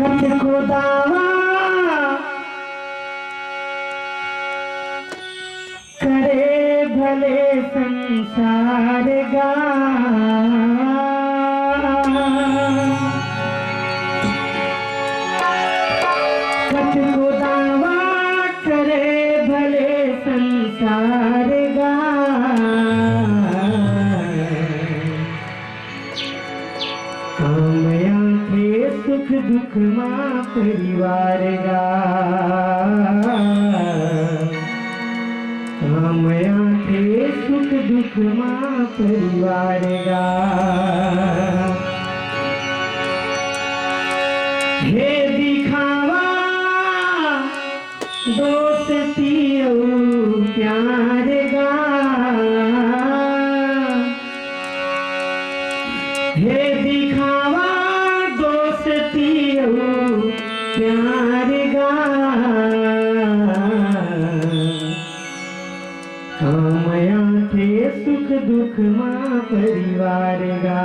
खत को दावा करे भले संसार गा, खत को दावा करे भले संसार गा, कामया थे सुख दुख मां परिवार गा, कामया थे सुख दुख मां परिवार गा। हे दिखावा दोस्ती प्यार गा, हे दिखावा दोस्ती प्यार गा, कामया थे सुख दुख मां परिवार गा,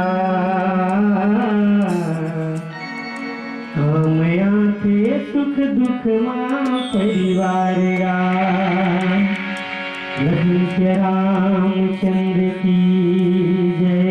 कामया थे सुख दुख मां परिवार गा। लखन श्री रामचंद्र की जय।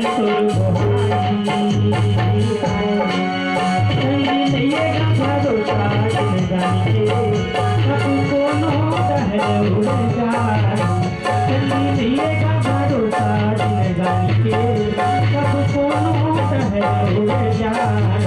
तोर बहाई नैया का भरोसा जिंदगानी के कब कोनो डहर उड़ जाए नैया का भरोसा जिंदगानी के कब कोनो डहर उड़ जाए